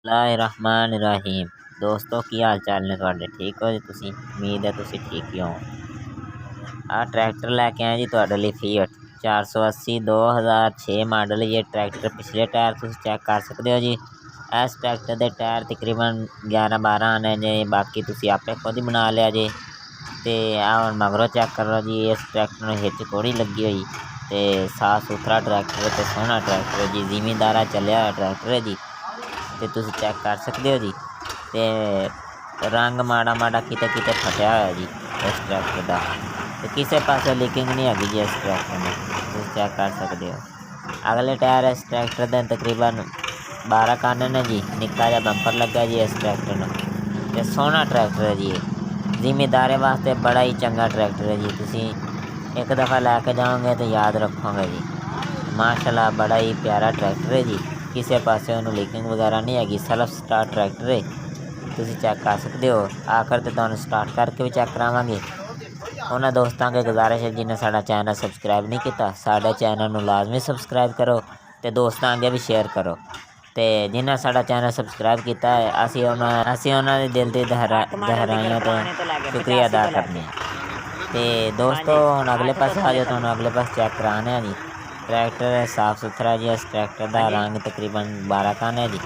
बिस्मिल्लाहिर्रहमानिर्रहीम। दोस्तों की हाल चाल ने तुहाडे ठीक हो जी तुसी? उम्मीद है तुसी ठीक ही हो। आ ट्रैक्टर लैके आए जी तुहाडे लई फीएट 480 2006 मॉडल। ये ट्रैक्टर पिछले टायर तुसी चेक कर सकते हो जी। इस ट्रैक्टर के टायर तकरीबन 11-12 आने जी, बाकी तुसी आपे खुद ही बना लिया जी। ते आ मगरों चेक करो जी, इस ट्रैक्टर में हिच कोड़ी लगी हुई ते साफ सुथरा ट्रैक्टर ते सोहना ट्रैक्टर है जी। जिमीदारा चलिया हुआ ट्रैक्टर है जी, ते तुसी चेक कर सकते हो जी। ते रंग माड़ा माड़ा किते किते फटिया हुआ जी इस ट्रैक्टर का, ते किसी पासों लीकिंग नहीं हैगी जी इस ट्रैक्टर में, तुसी चेक कर सकते हो। अगले टायर इस ट्रैक्टर के तकरीबन 12 काने ने जी। निक्का जिहा बंपर लगा जी इस ट्रैक्टर में, ते सोहना ट्रैक्टर है जी। जिमीदारे वास्ते बड़ा ही चंगा ट्रैक्टर है जी। तुसी एक दफ़ा लैके जाओगे तो याद रखोगे जी। माशाल्लाह बड़ा ही प्यारा ट्रैक्टर है जी। किसी पासे उन्होंने लीकिंग वगैरह नहीं हैगी। सेल्फ स्टार्ट ट्रैक्टर है, तुसी चेक कर सकते हो। आखिर ते तुहानूं स्टार्ट करके भी चेक करावांगे। उन्हां दोस्तां अगे गुजारिश है जिन्हें साडा चैनल सबसक्राइब नहीं किया, साडे चैनल नूं लाजमी सबसक्राइब करो ते दोस्तां अगे भी शेयर करो। ते जिन्हें साडा चैनल सबसक्राइब किया है, असीं उन्हां दे दिल दी गहराइयां तो शुक्रिया अदा करने हैं। ते दोस्तों हुण अगले पासे आ जाओ, तुहानूं अगले पासे चेक कराने हैं जी। ट्रैक्टर साफ सुथरा जी। इस ट्रैक्टर का रंग तकरीबन 12 काने है जी,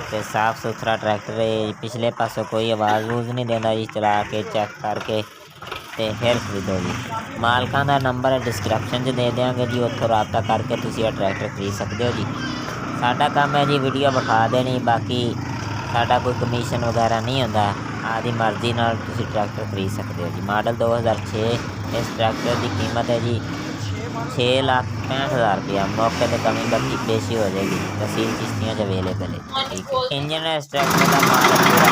ते साफ सुथरा ट्रैक्टर है। पिछले पासों कोई आवाज़ वूज़ नहीं देता जी। चला के चेक करके ते फिर खरीदो जी। मालकां दा नंबर डिस्क्रिप्शन च दे देंगे जी, उत्थों रबता करके तुसी यह ट्रैक्टर खरीद सकते हो जी। साडा काम है जी वीडियो विखा देनी, बाकी साडा कोई कमीशन वगैरह नहीं होंदा। आदी मर्जी नाल तुसी ट्रैक्टर खरीद सकते हो जी। मॉडल 2006। इस ट्रैक्टर की कीमत है जी 6,65,000 रुपया। मौके पर कमी बेशी हो जाएगी। तहसील चिश्तियाँ अवेलेबल है, ठीक है। इंजन इस ट्रैक्टर का माल पूरा